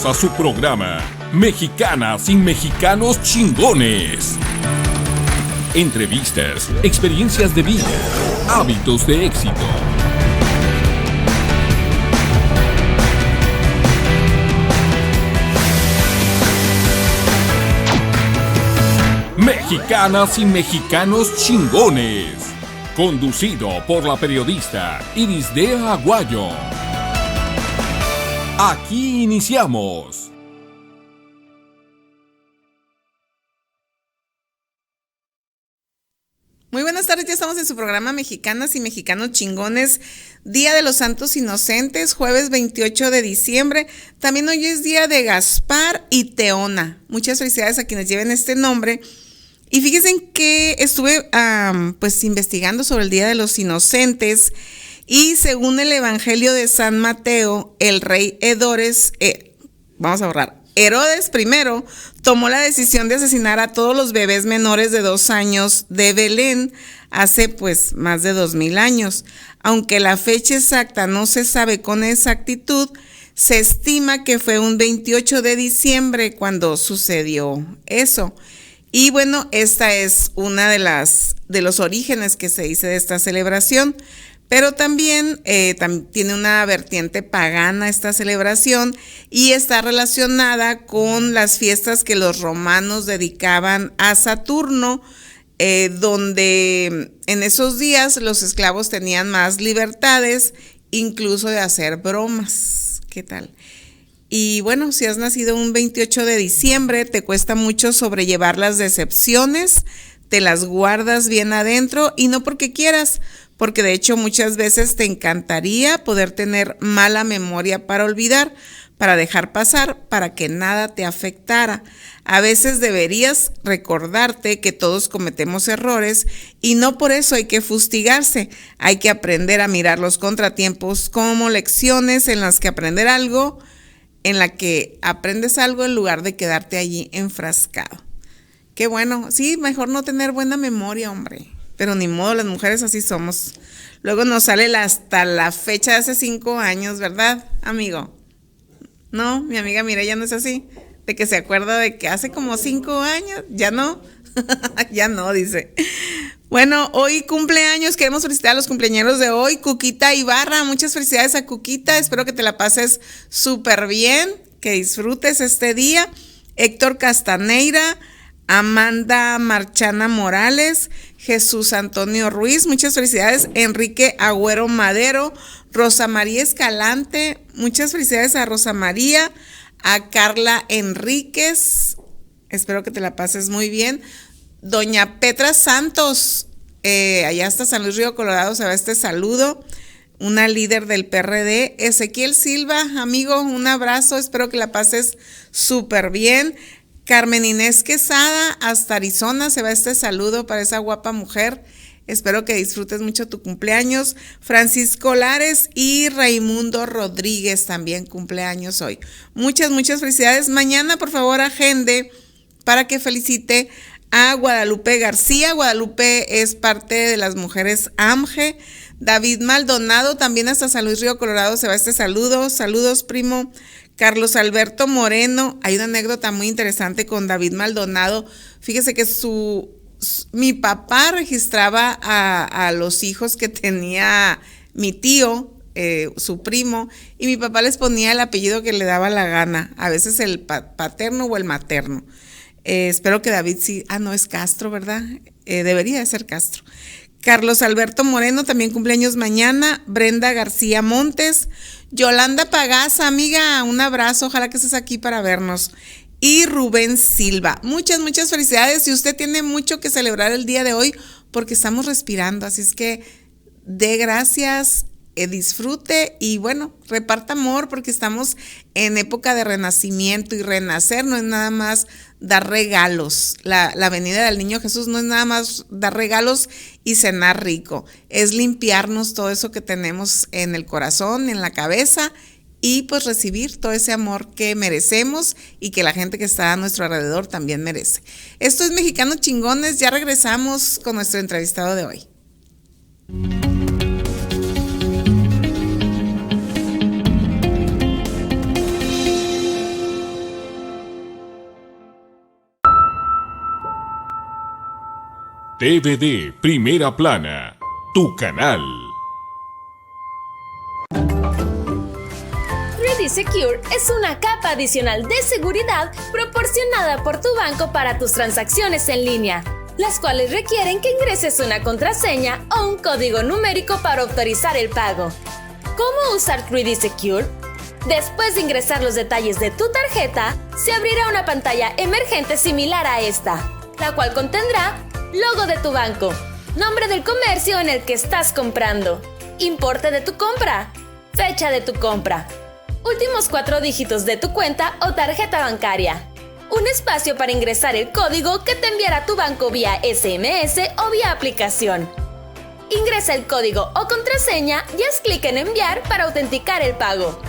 Bienvenidos a su programa Mexicanas y Mexicanos Chingones. Entrevistas, experiencias de vida, hábitos de éxito. Mexicanas y Mexicanos Chingones. Conducido por la periodista Irisdea Aguayo. Aquí iniciamos. Muy buenas tardes, ya estamos en su programa Mexicanas y Mexicanos Chingones, Día de los Santos Inocentes, jueves 28 de diciembre. También hoy es día de Gaspar y Teona. Muchas felicidades a quienes lleven este nombre. Y fíjense que estuve investigando sobre el Día de los Inocentes y según el Evangelio de San Mateo, el rey Herodes I tomó la decisión de asesinar a todos los bebés menores de 2 años de Belén hace más de 2000 años. Aunque la fecha exacta no se sabe con exactitud, se estima que fue un 28 de diciembre cuando sucedió eso. Y bueno, esta es una de los orígenes que se dice de esta celebración, pero también tiene una vertiente pagana esta celebración y está relacionada con las fiestas que los romanos dedicaban a Saturno, donde en esos días los esclavos tenían más libertades, incluso de hacer bromas. ¿Qué tal? Y bueno, si has nacido un 28 de diciembre, te cuesta mucho sobrellevar las decepciones, te las guardas bien adentro y no porque quieras, porque de hecho muchas veces te encantaría poder tener mala memoria para olvidar, para dejar pasar, para que nada te afectara. A veces deberías recordarte que todos cometemos errores y no por eso hay que fustigarse. Hay que aprender a mirar los contratiempos como lecciones en las que aprender algo, en la que aprendes algo en lugar de quedarte allí enfrascado. Qué bueno, sí, mejor no tener buena memoria, hombre, pero ni modo, las mujeres así somos. Luego nos sale hasta la fecha de hace 5 años, ¿verdad, amigo? No, mi amiga Mireya no es así, de que se acuerda de que hace como 5 años, ya no, ya no, dice. Bueno, hoy cumpleaños, queremos felicitar a los cumpleañeros de hoy, Cuquita Ibarra, muchas felicidades a Cuquita, espero que te la pases súper bien, que disfrutes este día. Héctor Castaneira, Amanda Marchana Morales, Jesús Antonio Ruiz, muchas felicidades. Enrique Agüero Madero, Rosa María Escalante, muchas felicidades a Rosa María, a Carla Enríquez, espero que te la pases muy bien. Doña Petra Santos, allá hasta San Luis Río Colorado, se va este saludo, una líder del PRD. Ezequiel Silva, amigo, un abrazo, espero que la pases súper bien. Carmen Inés Quesada, hasta Arizona, se va este saludo para esa guapa mujer. Espero que disfrutes mucho tu cumpleaños. Francisco Lares y Raimundo Rodríguez también cumpleaños hoy. Muchas, muchas felicidades. Mañana, por favor, agende para que felicite a Guadalupe García. Guadalupe es parte de las mujeres AMGE. David Maldonado, también hasta San Luis Río Colorado se va este saludo. Saludos, primo. Carlos Alberto Moreno, hay una anécdota muy interesante con David Maldonado. Fíjese que mi papá registraba a los hijos que tenía mi tío, su primo, y mi papá les ponía el apellido que le daba la gana, a veces el paterno o el materno. Espero que David sí, no es Castro, ¿verdad? Debería de ser Castro. Carlos Alberto Moreno, también cumpleaños mañana. Brenda García Montes, Yolanda Pagaza, amiga, un abrazo, ojalá que estés aquí para vernos. Y Rubén Silva, muchas, muchas felicidades. Y usted tiene mucho que celebrar el día de hoy porque estamos respirando, así es que dé gracias, disfrute y bueno, reparta amor porque estamos en época de renacimiento y renacer no es nada más dar regalos. La venida del niño Jesús no es nada más dar regalos y cenar rico, es limpiarnos todo eso que tenemos en el corazón, en la cabeza y pues recibir todo ese amor que merecemos y que la gente que está a nuestro alrededor también merece. Esto es Mexicanos Chingones, ya regresamos con nuestro entrevistado de hoy. TVD Primera Plana, tu canal. 3D Secure es una capa adicional de seguridad proporcionada por tu banco para tus transacciones en línea, las cuales requieren que ingreses una contraseña o un código numérico para autorizar el pago. ¿Cómo usar 3D Secure? Después de ingresar los detalles de tu tarjeta, se abrirá una pantalla emergente similar a esta, la cual contendrá logo de tu banco, nombre del comercio en el que estás comprando, importe de tu compra, fecha de tu compra, últimos 4 dígitos de tu cuenta o tarjeta bancaria, un espacio para ingresar el código que te enviará tu banco vía SMS o vía aplicación. Ingresa el código o contraseña y haz clic en enviar para autenticar el pago.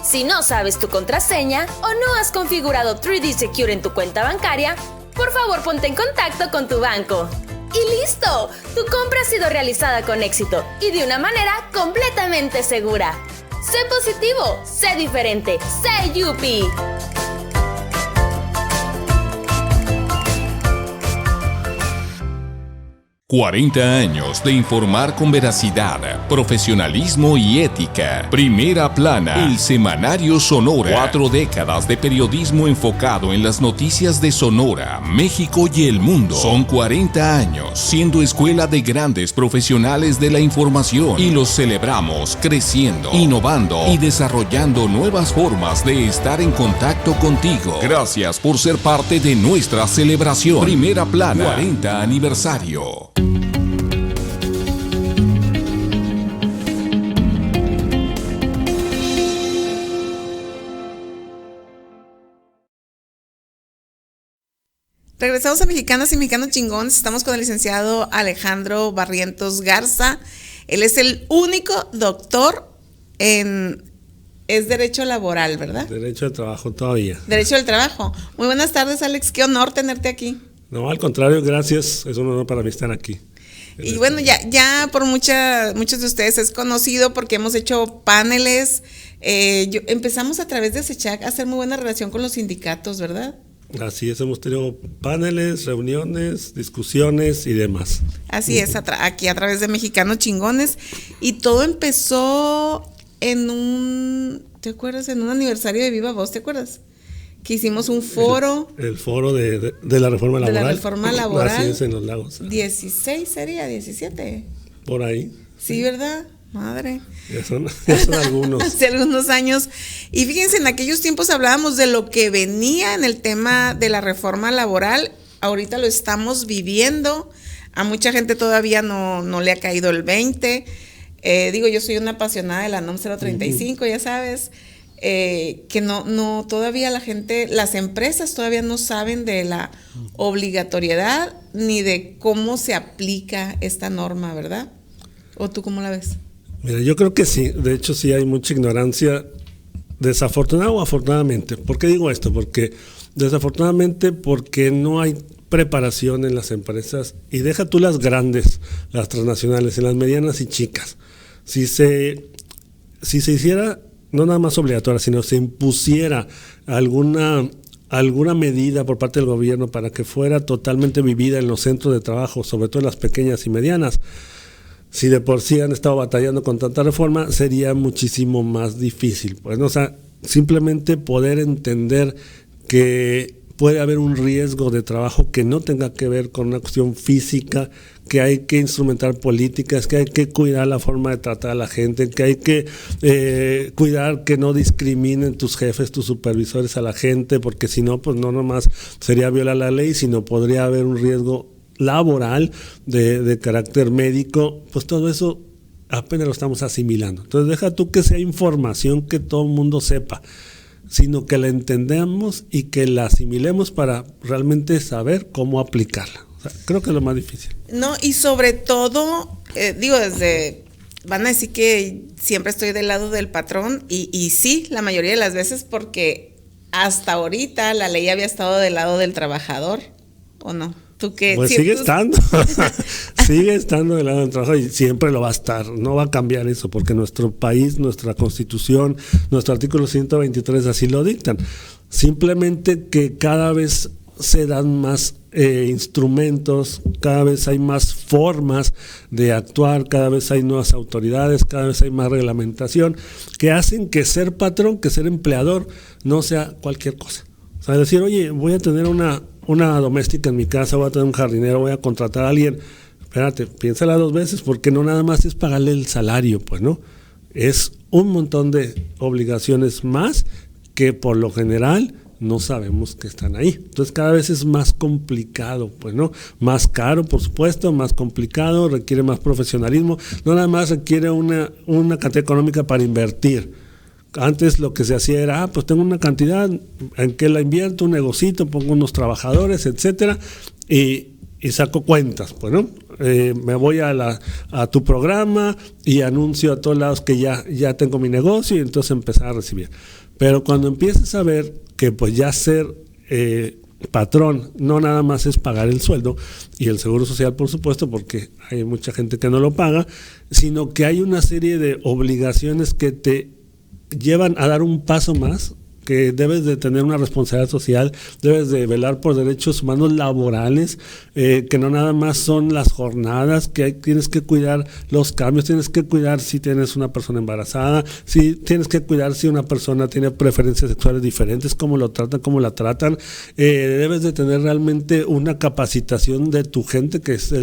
Si no sabes tu contraseña o no has configurado 3D Secure en tu cuenta bancaria, por favor ponte en contacto con tu banco. ¡Y listo! Tu compra ha sido realizada con éxito y de una manera completamente segura. Sé positivo, sé diferente, sé Yupi. 40 años de informar con veracidad, profesionalismo y ética. Primera Plana, el semanario Sonora. 4 décadas de periodismo enfocado en las noticias de Sonora, México y el mundo. Son 40 años siendo escuela de grandes profesionales de la información y los celebramos creciendo, innovando y desarrollando nuevas formas de estar en contacto contigo. Gracias por ser parte de nuestra celebración. Primera Plana, 40 aniversario. Regresamos a Mexicanas y Mexicanos Chingones. Estamos con el licenciado Alejandro Barrientos Garza. Él es el único doctor en... Es Derecho Laboral, ¿verdad? Derecho del Trabajo todavía. Derecho del Trabajo. Muy buenas tardes, Alex. Qué honor tenerte aquí. No, al contrario, gracias. Es un honor para mí estar aquí. Y bueno, ya por muchos de ustedes es conocido porque hemos hecho paneles. Empezamos a través de SECHAC a hacer muy buena relación con los sindicatos, ¿verdad? Así es, hemos tenido paneles, reuniones, discusiones y demás. Así es, aquí a través de Mexicanos Chingones. Y todo empezó ¿te acuerdas? En un aniversario de Viva Voz, ¿te acuerdas? Que hicimos un foro. El foro de la reforma laboral. De la reforma laboral. Así es, en Los Lagos. 16 sería, 17. Por ahí. Sí, ¿verdad? Madre. Ya son algunos. Hace algunos años. Y fíjense, en aquellos tiempos hablábamos de lo que venía en el tema de la reforma laboral. Ahorita lo estamos viviendo. A mucha gente todavía no le ha caído el 20. Yo soy una apasionada de la NOM 035, ya sabes. Que no todavía la gente, las empresas todavía no saben de la obligatoriedad ni de cómo se aplica esta norma, ¿verdad? ¿O tú cómo la ves? Mira, yo creo que sí. De hecho, sí hay mucha ignorancia, desafortunada o afortunadamente. ¿Por qué digo esto? Porque desafortunadamente porque no hay preparación en las empresas, y deja tú las grandes, las transnacionales, en las medianas y chicas. Si se hiciera no nada más obligatoria, sino se impusiera alguna medida por parte del gobierno para que fuera totalmente vivida en los centros de trabajo, sobre todo en las pequeñas y medianas, si de por sí han estado batallando con tanta reforma, sería muchísimo más difícil. Pues, ¿no? O sea, simplemente poder entender que puede haber un riesgo de trabajo que no tenga que ver con una cuestión física, que hay que instrumentar políticas, que hay que cuidar la forma de tratar a la gente, que hay que cuidar que no discriminen tus jefes, tus supervisores a la gente, porque si no, pues no nomás sería violar la ley, sino podría haber un riesgo laboral de carácter médico. Pues todo eso apenas lo estamos asimilando. Entonces deja tú que sea información que todo el mundo sepa, sino que la entendamos y que la asimilemos para realmente saber cómo aplicarla. O sea, creo que es lo más difícil. No, y sobre todo, van a decir que siempre estoy del lado del patrón, y sí, la mayoría de las veces, porque hasta ahorita la ley había estado del lado del trabajador, ¿o no? ¿Tú qué? Pues sigue estando, sigue estando del lado del trabajo y siempre lo va a estar, no va a cambiar eso, porque nuestro país, nuestra Constitución, nuestro artículo 123 así lo dictan. Simplemente que cada vez se dan más instrumentos, cada vez hay más formas de actuar, cada vez hay nuevas autoridades, cada vez hay más reglamentación que hacen que ser patrón, que ser empleador no sea cualquier cosa. O sea, decir, oye, voy a tener una doméstica en mi casa, voy a tener un jardinero, voy a contratar a alguien. Espérate, piénsala 2 veces, porque no nada más es pagarle el salario, pues, ¿no? Es un montón de obligaciones más que por lo general no sabemos que están ahí. Entonces cada vez es más complicado, pues, ¿no? Más caro, por supuesto, más complicado, requiere más profesionalismo, no nada más requiere una cantidad económica para invertir. Antes lo que se hacía era, pues tengo una cantidad, en que la invierto, un negocito, pongo unos trabajadores, etcétera, y saco cuentas, pues, ¿no? Me voy a tu programa y anuncio a todos lados que ya tengo mi negocio y entonces empezar a recibir. Pero cuando empiezas a ver que pues ya ser patrón no nada más es pagar el sueldo y el seguro social, por supuesto, porque hay mucha gente que no lo paga, sino que hay una serie de obligaciones que te llevan a dar un paso más, que debes de tener una responsabilidad social, debes de velar por derechos humanos laborales, que no nada más son las jornadas, que tienes que cuidar los cambios, tienes que cuidar si tienes una persona embarazada, si tienes que cuidar si una persona tiene preferencias sexuales diferentes, cómo lo tratan, cómo la tratan, debes de tener realmente una capacitación de tu gente, que es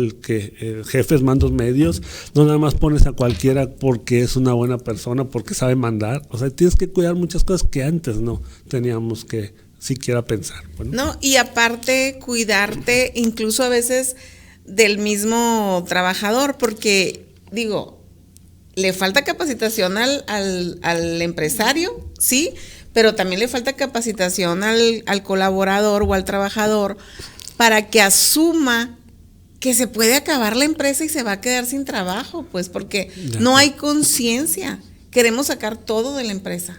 jefes, mandos medios, no nada más pones a cualquiera porque es una buena persona, porque sabe mandar, o sea, tienes que cuidar muchas cosas que antes no teníamos que siquiera pensar. Bueno. No, y aparte cuidarte incluso a veces del mismo trabajador, porque digo, le falta capacitación al empresario, sí, pero también le falta capacitación al colaborador o al trabajador para que asuma que se puede acabar la empresa y se va a quedar sin trabajo, pues porque no hay conciencia, queremos sacar todo de la empresa.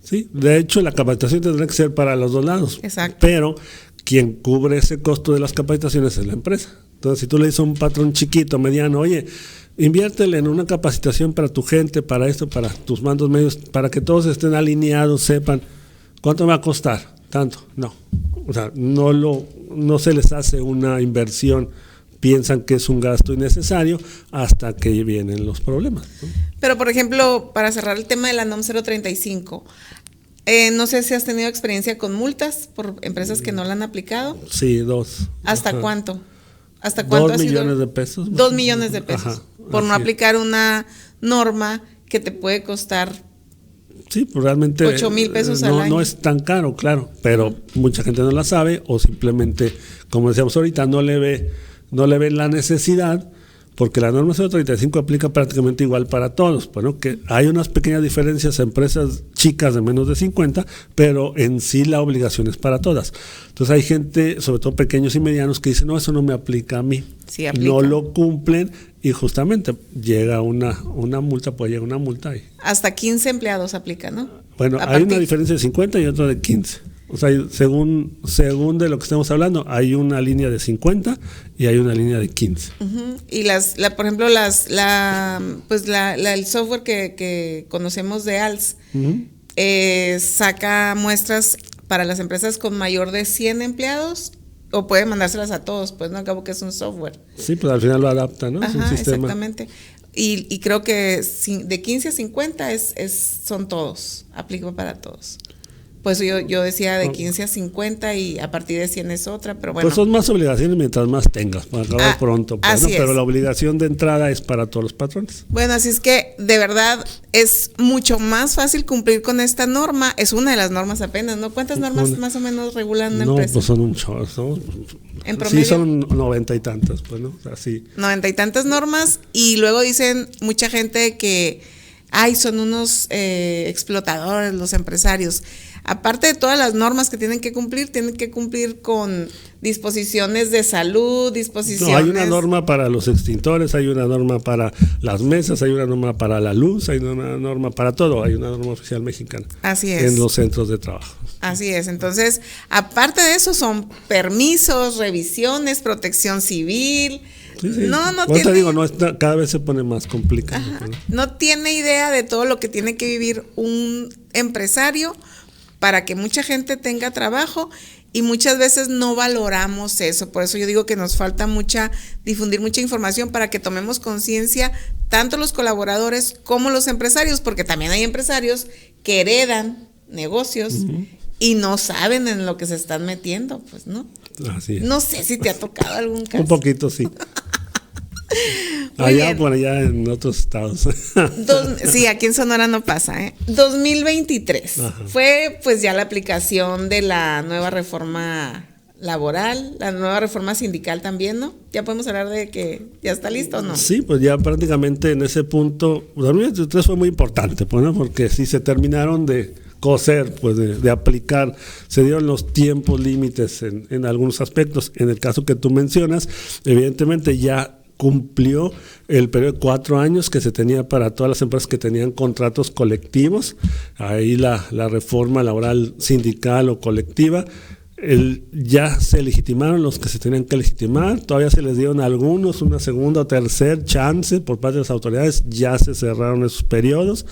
Sí, de hecho la capacitación tendrá que ser para los 2 lados. Exacto. Pero quien cubre ese costo de las capacitaciones es la empresa. Entonces, si tú le dices a un patrón chiquito, mediano, oye, inviértele en una capacitación para tu gente, para esto, para tus mandos medios, para que todos estén alineados, sepan, ¿cuánto me va a costar? Tanto. No. O sea, no se les hace una inversión. Piensan que es un gasto innecesario hasta que vienen los problemas, ¿no? Pero, por ejemplo, para cerrar el tema de la NOM 035, no sé si has tenido experiencia con multas por empresas que no la han aplicado. Sí, 2. ¿Hasta Ajá. cuánto? ¿Hasta cuánto 2 ha sido? millones de pesos. 2 millones de pesos. Ajá, por no así. aplicar una norma que te puede costar Sí, pues realmente 8,000 pesos al año. No es tan caro, claro, pero mucha gente no la sabe o simplemente, como decíamos ahorita, no le ve la necesidad, porque la norma 035 aplica prácticamente igual para todos. Bueno, que hay unas pequeñas diferencias a empresas chicas de menos de 50, pero en sí la obligación es para todas. Entonces hay gente, sobre todo pequeños y medianos, que dicen, no, eso no me aplica a mí. Sí, aplica. No lo cumplen y justamente llega una multa, puede llegar una multa ahí. Hasta 15 empleados aplica, ¿no? Bueno, hay una diferencia de 50 y otra de 15. O sea, según de lo que estamos hablando, hay una línea de 50 y hay una línea de 15. Uh-huh. Y por ejemplo, el software que conocemos de ALS, Uh-huh. saca muestras para las empresas con mayor de 100 empleados o puede mandárselas a todos, pues no, acabo que es un software. Sí, pues al final lo adapta, ¿no? Ajá, es un sistema. exactamente. Y creo que de 15 a 50 son todos, aplica para todos. Pues yo decía de 15 a 50 y a partir de 100 es otra, pero bueno. Pues son más obligaciones mientras más tengas, para acabar pronto, pues, ¿no? Pero la obligación de entrada es para todos los patrones. Bueno, así es que de verdad es mucho más fácil cumplir con esta norma. Es una de las normas apenas, ¿no? ¿Cuántas normas más o menos regulan una empresa? No, pues son un chorro. En promedio. Sí, son 90 y tantas, pues, ¿no? Así. 90 y tantas normas y luego dicen mucha gente que, son unos explotadores los empresarios. Aparte de todas las normas que tienen que cumplir con disposiciones de salud, disposiciones... No, hay una norma para los extintores, hay una norma para las mesas, hay una norma para la luz, hay una norma para todo, hay una norma oficial mexicana. Así es. En los centros de trabajo. Así es, entonces, aparte de eso son permisos, revisiones, protección civil... Sí. No tiene. Te digo, cada vez se pone más complicado. No tiene idea de todo lo que tiene que vivir un empresario para que mucha gente tenga trabajo Y muchas veces no valoramos eso, por eso yo digo que nos falta difundir mucha información para que tomemos conciencia, tanto los colaboradores como los empresarios, porque también hay empresarios que heredan negocios y no saben en lo que se están metiendo, pues, ¿no? Así es. No sé si te ha tocado algún caso. Un poquito, sí. Allá por allá en otros estados. Sí, aquí en Sonora no pasa, ¿eh? 2023 fue pues ya la aplicación de la nueva reforma laboral, la nueva reforma sindical también, ¿no? Ya podemos hablar de que ya está listo, ¿o no? Sí, pues ya prácticamente en ese punto, 2023 fue muy importante, pues, ¿no? Porque si se terminaron de coser, pues de aplicar, se dieron los tiempos límites en algunos aspectos. En el caso que tú mencionas, evidentemente ya cumplió el periodo de 4 años que se tenía para todas las empresas que tenían contratos colectivos. Ahí la reforma laboral sindical o colectiva, ya se legitimaron los que se tenían que legitimar, todavía se les dieron a algunos una segunda o tercer chance por parte de las autoridades, ya se cerraron esos periodos.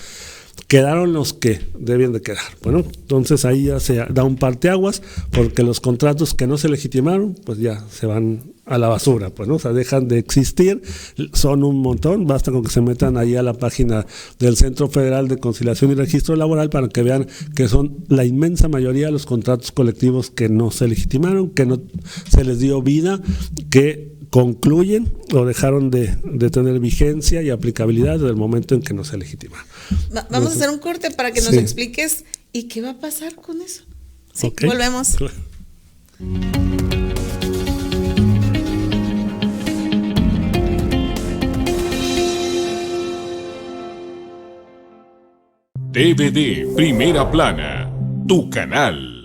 Quedaron los que deben de quedar. Bueno, entonces ahí ya se da un parteaguas, porque los contratos que no se legitimaron, pues ya se van a la basura, pues, ¿no? O sea, dejan de existir, son un montón, basta con que se metan ahí a la página del Centro Federal de Conciliación y Registro Laboral para que vean que son la inmensa mayoría de los contratos colectivos que no se legitimaron, que no se les dio vida, que concluyen o dejaron de tener vigencia y aplicabilidad desde el momento en que no se legitima. Vamos a hacer un corte para que nos expliques y qué va a pasar con eso. Sí, okay. Volvemos. Claro. DVD Primera Plana, tu canal.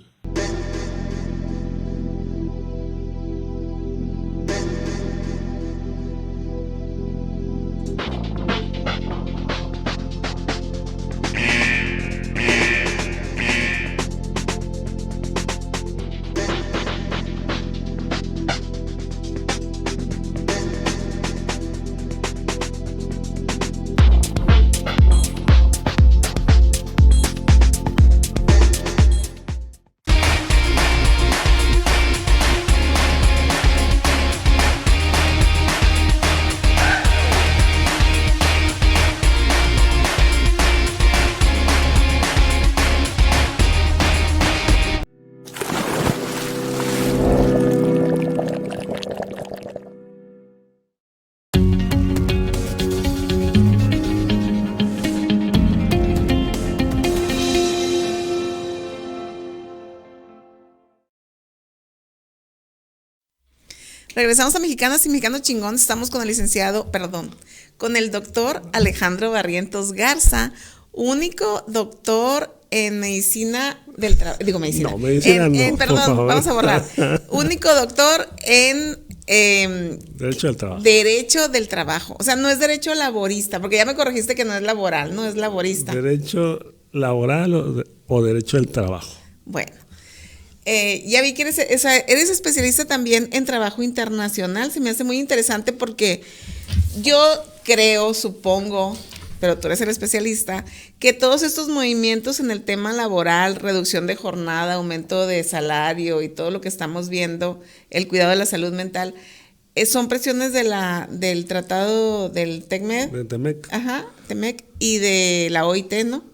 Regresamos a Mexicanas y Mexicanos Chingón. Estamos con con el doctor Alejandro Barrientos Garza, único doctor en medicina del trabajo. Digo medicina. No, medicina no. Perdón, vamos a borrar. Único doctor en Derecho del trabajo. Derecho del trabajo. O sea, no es derecho laborista, porque ya me corregiste que no es laboral, no es laborista. Derecho laboral o derecho del trabajo. Bueno. Ya vi que eres especialista también en trabajo internacional. Se me hace muy interesante porque yo creo, supongo, pero tú eres el especialista, que todos estos movimientos en el tema laboral, reducción de jornada, aumento de salario y todo lo que estamos viendo, el cuidado de la salud mental, son presiones del tratado del TECMED. Del TEMEC. Ajá, TEMEC, y de la OIT, ¿no?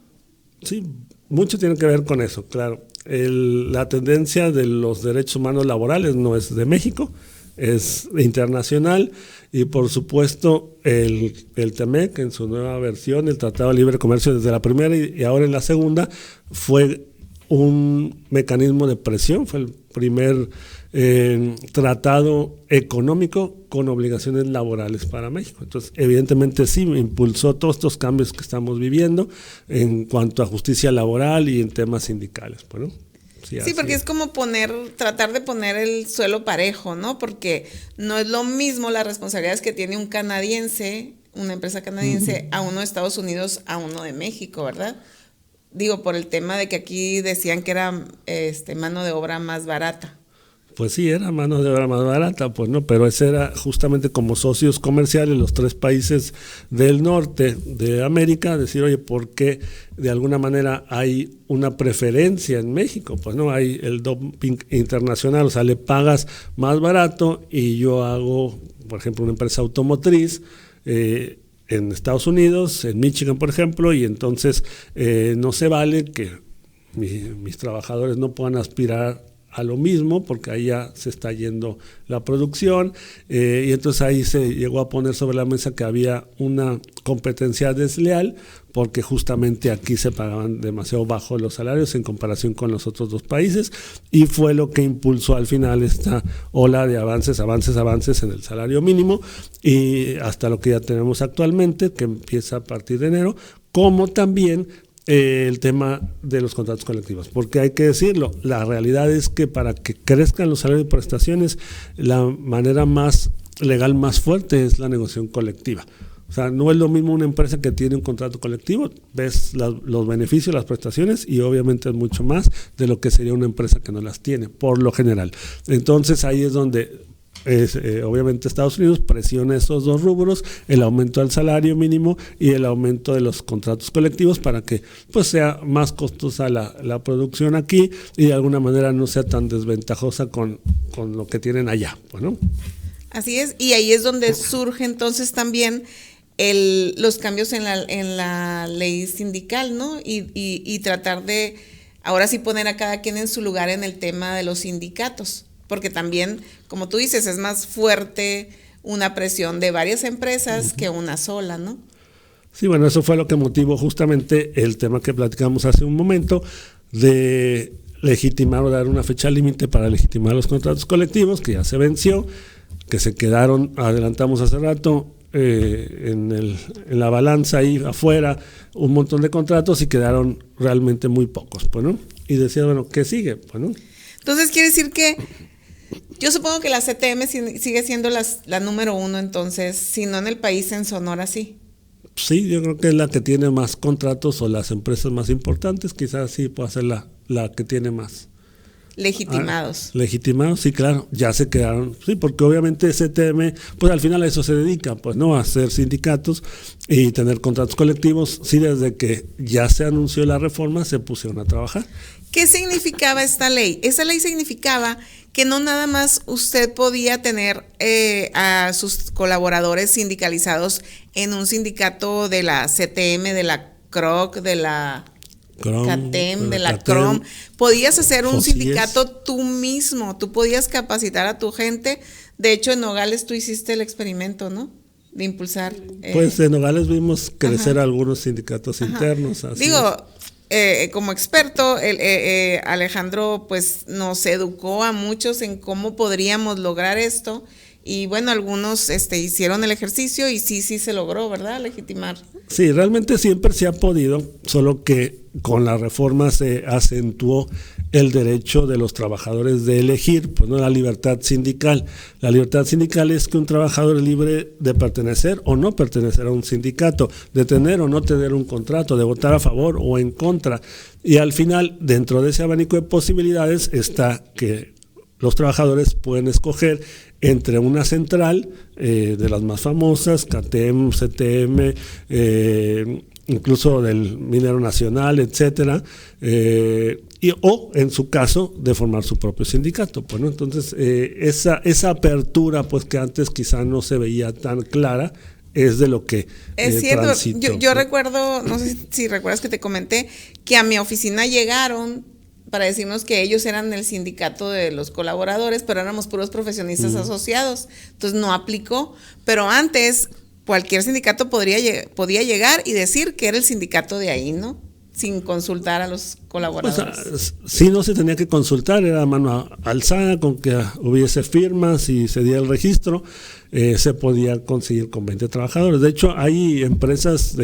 Sí, mucho tiene que ver con eso, claro. La tendencia de los derechos humanos laborales no es de México, es internacional, y por supuesto el TEMEC en su nueva versión, el Tratado de Libre Comercio desde la primera y ahora en la segunda, fue un mecanismo de presión, fue el primer tratado económico con obligaciones laborales para México. Entonces, evidentemente sí, impulsó todos estos cambios que estamos viviendo en cuanto a justicia laboral y en temas sindicales. Bueno, sí, porque es como tratar de poner el suelo parejo, ¿no? Porque no es lo mismo las responsabilidades que tiene un canadiense, una empresa canadiense, a uno de Estados Unidos, a uno de México, ¿verdad? Digo, por el tema de que aquí decían que era mano de obra más barata. Pues sí, era mano de obra más barata, pues no, pero ese era justamente como socios comerciales los 3 países del norte de América, decir, oye, ¿por qué de alguna manera hay una preferencia en México? Pues no, hay el dumping internacional, o sea, le pagas más barato y yo hago, por ejemplo, una empresa automotriz en Estados Unidos, en Michigan, por ejemplo, y entonces no se vale que mis trabajadores no puedan aspirar a lo mismo, porque ahí ya se está yendo la producción, y entonces ahí se llegó a poner sobre la mesa que había una competencia desleal, porque justamente aquí se pagaban demasiado bajos los salarios en comparación con los otros 2 países, y fue lo que impulsó al final esta ola de avances en el salario mínimo, y hasta lo que ya tenemos actualmente, que empieza a partir de enero, como también el tema de los contratos colectivos, porque hay que decirlo, la realidad es que para que crezcan los salarios de prestaciones, la manera más legal, más fuerte es la negociación colectiva. O sea, no es lo mismo una empresa que tiene un contrato colectivo, ves los beneficios, las prestaciones, y obviamente es mucho más de lo que sería una empresa que no las tiene, por lo general. Entonces ahí es donde obviamente Estados Unidos presiona esos 2 rubros, el aumento del salario mínimo y el aumento de los contratos colectivos, para que pues sea más costosa la producción aquí y de alguna manera no sea tan desventajosa con lo que tienen allá, pues, ¿no? Así es, y ahí es donde surge entonces también los cambios en la ley sindical, ¿no? Y tratar de ahora sí poner a cada quien en su lugar en el tema de los sindicatos, porque también, como tú dices, es más fuerte una presión de varias empresas que una sola, ¿no? Sí, bueno, eso fue lo que motivó justamente el tema que platicamos hace un momento, de legitimar o dar una fecha límite para legitimar los contratos colectivos, que ya se venció, que se quedaron, adelantamos hace rato, en la balanza ahí afuera, un montón de contratos y quedaron realmente muy pocos, pues, ¿no? Y decía, bueno, ¿qué sigue? Pues, ¿no? Entonces quiere decir que yo supongo que la CTM sigue siendo la número 1, entonces, si no en el país, en Sonora sí. Sí, yo creo que es la que tiene más contratos, o las empresas más importantes, quizás sí pueda ser la que tiene más. Legitimados. Legitimados, sí, claro, ya se quedaron, sí, porque obviamente CTM, pues al final a eso se dedica, pues no, a hacer sindicatos y tener contratos colectivos. Sí, desde que ya se anunció la reforma se pusieron a trabajar. ¿Qué significaba esta ley? Esa ley significaba que no nada más usted podía tener a sus colaboradores sindicalizados en un sindicato de la CTM, de la CROC, de la CATEM, de la CROM. Podías hacer un sindicato tú mismo, tú podías capacitar a tu gente. De hecho, en Nogales tú hiciste el experimento, ¿no? De impulsar. Pues en Nogales vimos crecer algunos sindicatos internos. Así digo, como experto, Alejandro pues nos educó a muchos en cómo podríamos lograr esto. Y bueno, algunos hicieron el ejercicio y sí se logró, ¿verdad? Legitimar. Sí, realmente siempre se ha podido, solo que con la reforma se acentuó el derecho de los trabajadores de elegir, pues no la libertad sindical. La libertad sindical es que un trabajador es libre de pertenecer o no pertenecer a un sindicato, de tener o no tener un contrato, de votar a favor o en contra. Y al final, dentro de ese abanico de posibilidades está que los trabajadores pueden escoger entre una central de las más famosas, CATEM, CTM, incluso del Minero Nacional, etcétera, o en su caso de formar su propio sindicato. Pues, ¿no? Entonces esa apertura, pues, que antes quizá no se veía tan clara, es de lo que es cierto. transitó. Yo recuerdo, no sé si recuerdas que te comenté que a mi oficina llegaron para decirnos que ellos eran el sindicato de los colaboradores, pero éramos puros profesionistas asociados, entonces no aplicó. Pero antes cualquier sindicato podía llegar y decir que era el sindicato de ahí, ¿no? Sin consultar a los colaboradores. Pues, sí, no se tenía que consultar, era mano alzada, con que hubiese firmas y se diera el registro, se podía conseguir con 20 trabajadores. De hecho, hay empresas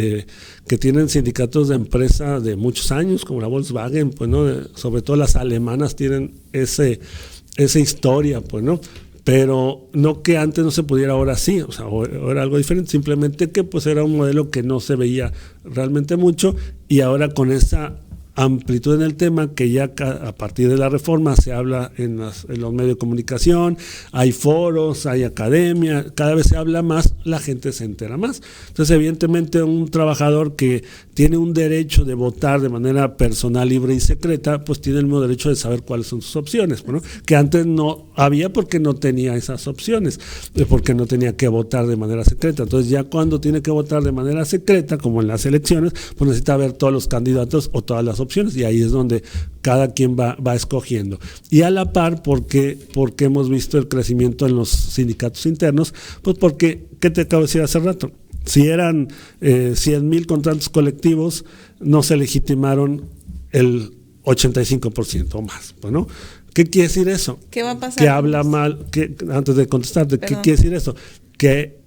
que tienen sindicatos de empresa de muchos años, como la Volkswagen, pues, ¿no? Sobre todo las alemanas tienen esa historia, pues, ¿no? Pero no que antes no se pudiera, ahora sí, o sea, o era algo diferente, simplemente que pues era un modelo que no se veía realmente mucho, y ahora con esa amplitud en el tema, que ya a partir de la reforma se habla en los medios de comunicación, hay foros, hay academia, cada vez se habla más, la gente se entera más. Entonces, evidentemente, un trabajador que tiene un derecho de votar de manera personal, libre y secreta, pues tiene el mismo derecho de saber cuáles son sus opciones, ¿no? Que antes no había porque no tenía esas opciones, porque no tenía que votar de manera secreta. Entonces, ya cuando tiene que votar de manera secreta, como en las elecciones, pues necesita ver todos los candidatos o todas las opciones, y ahí es donde cada quien va escogiendo. Y a la par, porque hemos visto el crecimiento en los sindicatos internos, pues porque, ¿qué te acabo de decir hace rato? Si eran 100,000 contratos colectivos, no se legitimaron el 85% o más, ¿no? ¿Qué quiere decir eso? ¿Qué va a pasar? Que habla mal, antes de contestarte, ¿qué quiere decir eso? Que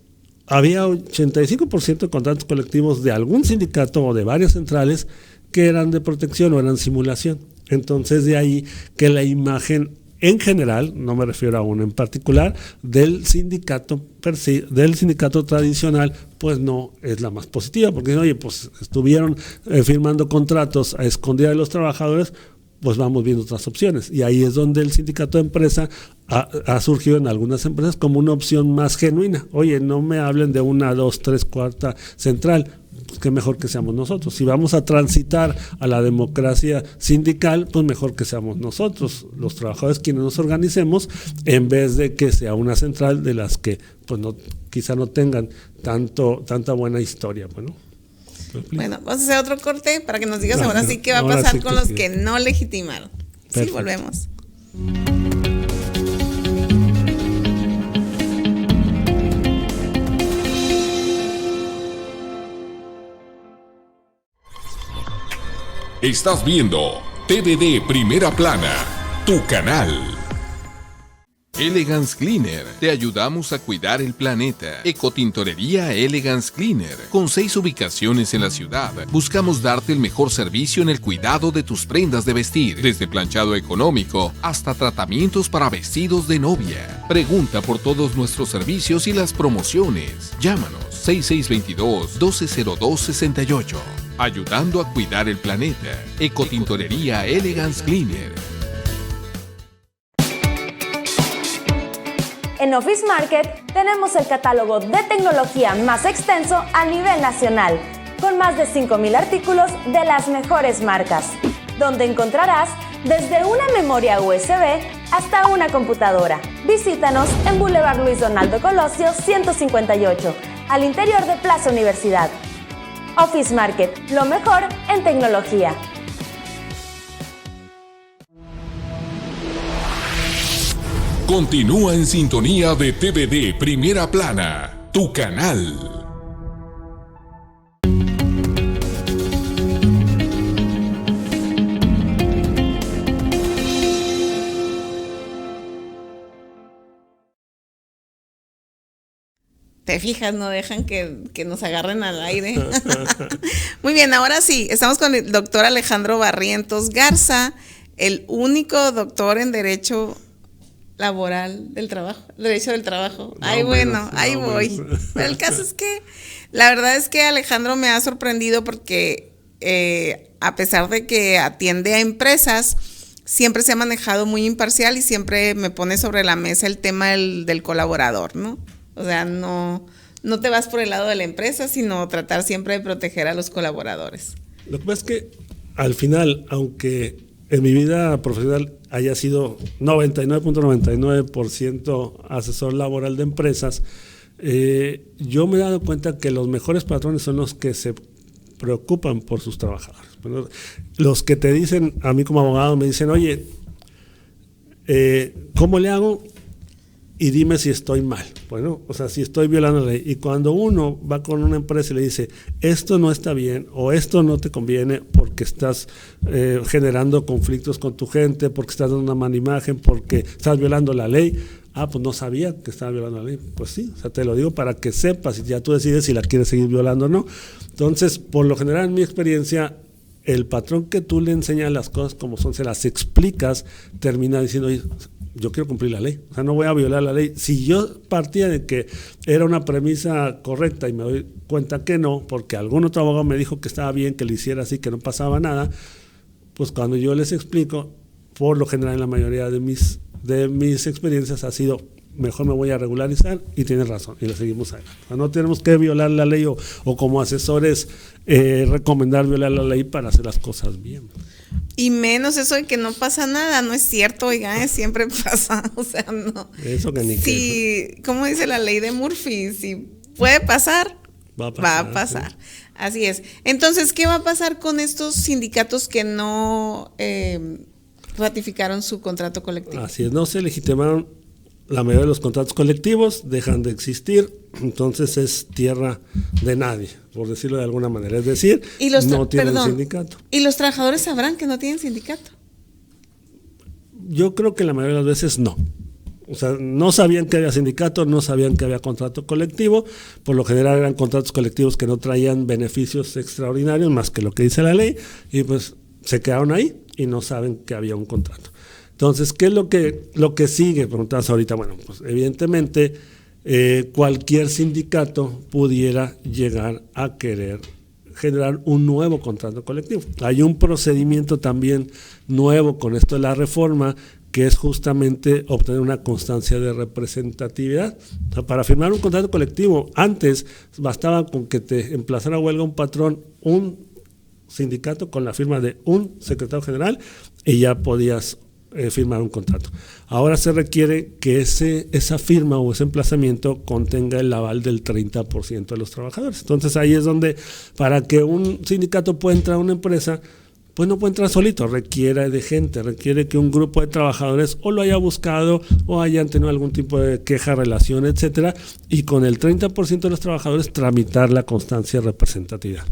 había 85% de contratos colectivos de algún sindicato o de varias centrales que eran de protección o eran simulación. Entonces, de ahí que la imagen en general, no me refiero a uno en particular, del sindicato tradicional, pues no es la más positiva, porque oye, pues estuvieron firmando contratos a escondidas de los trabajadores, pues vamos viendo otras opciones. Y ahí es donde el sindicato de empresa ha surgido en algunas empresas como una opción más genuina. Oye, no me hablen de una, dos, tres, cuarta central, pues qué mejor que seamos nosotros. Si vamos a transitar a la democracia sindical, pues mejor que seamos nosotros, los trabajadores, quienes nos organicemos, en vez de que sea una central de las que pues no, quizá no tengan tanta buena historia. Bueno, vamos a hacer otro corte para que nos digas ahora sí qué va a pasar con los que no legitimaron. Perfecto. Sí, volvemos. Estás viendo TVD Primera Plana, tu canal. Elegance Cleaner. Te ayudamos a cuidar el planeta. Ecotintorería Elegance Cleaner. Con 6 ubicaciones en la ciudad, buscamos darte el mejor servicio en el cuidado de tus prendas de vestir. Desde planchado económico hasta tratamientos para vestidos de novia. Pregunta por todos nuestros servicios y las promociones. Llámanos 6622-1202-68. Ayudando a cuidar el planeta. Ecotintorería Elegance Cleaner. En Office Market tenemos el catálogo de tecnología más extenso a nivel nacional, con más de 5,000 artículos de las mejores marcas, donde encontrarás desde una memoria USB hasta una computadora. Visítanos en Boulevard Luis Donaldo Colosio 158, al interior de Plaza Universidad. Office Market, lo mejor en tecnología. Continúa en sintonía de TVD Primera Plana, tu canal. Te fijas, no dejan que nos agarren al aire. Muy bien, ahora sí, estamos con el doctor Alejandro Barrientos Garza, el único doctor en Derecho Laboral del Trabajo, Derecho del Trabajo. Ay, bueno, ahí voy. Pero el caso es que, la verdad es que Alejandro me ha sorprendido porque a pesar de que atiende a empresas, siempre se ha manejado muy imparcial y siempre me pone sobre la mesa el tema del colaborador, ¿no? O sea, no te vas por el lado de la empresa, sino tratar siempre de proteger a los colaboradores. Lo que pasa es que al final, aunque en mi vida profesional haya sido 99.99% asesor laboral de empresas, yo me he dado cuenta que los mejores patrones son los que se preocupan por sus trabajadores. Bueno, los que te dicen, a mí como abogado me dicen, oye, ¿cómo le hago? Y dime si estoy mal. Bueno, o sea, si estoy violando la ley. Y cuando uno va con una empresa y le dice, esto no está bien o esto no te conviene porque estás generando conflictos con tu gente, porque estás dando una mala imagen, porque estás violando la ley. Pues no sabía que estaba violando la ley. Pues sí, o sea, te lo digo para que sepas y ya tú decides si la quieres seguir violando o no. Entonces, por lo general, en mi experiencia, el patrón que tú le enseñas las cosas como son, se las explicas, termina diciendo, oye, yo quiero cumplir la ley, o sea, no voy a violar la ley. Si yo partía de que era una premisa correcta y me doy cuenta que no, porque algún otro abogado me dijo que estaba bien, que lo hiciera así, que no pasaba nada, pues cuando yo les explico, por lo general en la mayoría de mis experiencias ha sido, mejor me voy a regularizar, y tienes razón, y le seguimos adelante. O sea, no tenemos que violar la ley o como asesores recomendar violar la ley para hacer las cosas bien. Y menos eso de que no pasa nada, no es cierto, oiga, siempre pasa, o sea, no. Eso que ni si, ¿cómo dice la ley de Murphy? Si puede pasar, va a pasar. Sí. Así es. Entonces, ¿qué va a pasar con estos sindicatos que no ratificaron su contrato colectivo? Así es, no se legitimaron la mayoría de los contratos colectivos, dejan de existir, entonces es tierra de nadie, por decirlo de alguna manera. Es decir, no tienen sindicato. ¿Y los trabajadores sabrán que no tienen sindicato? Yo creo que la mayoría de las veces no. O sea, no sabían que había sindicato, no sabían que había contrato colectivo. Por lo general eran contratos colectivos que no traían beneficios extraordinarios más que lo que dice la ley, y pues se quedaron ahí y no saben que había un contrato. Entonces, ¿qué es lo que sigue? Preguntabas ahorita. Bueno, pues evidentemente cualquier sindicato pudiera llegar a querer generar un nuevo contrato colectivo. Hay un procedimiento también nuevo con esto de la reforma, que es justamente obtener una constancia de representatividad. O sea, para firmar un contrato colectivo, antes bastaba con que te emplazara a huelga un patrón, un sindicato con la firma de un secretario general, y ya podías firmar un contrato. Ahora se requiere que esa firma o ese emplazamiento contenga el aval del 30% de los trabajadores. Entonces ahí es donde, para que un sindicato pueda entrar a una empresa, pues no puede entrar solito, requiere de gente, requiere que un grupo de trabajadores o lo haya buscado o hayan tenido algún tipo de queja, relación, etcétera, y con el 30% de los trabajadores tramitar la constancia de representatividad.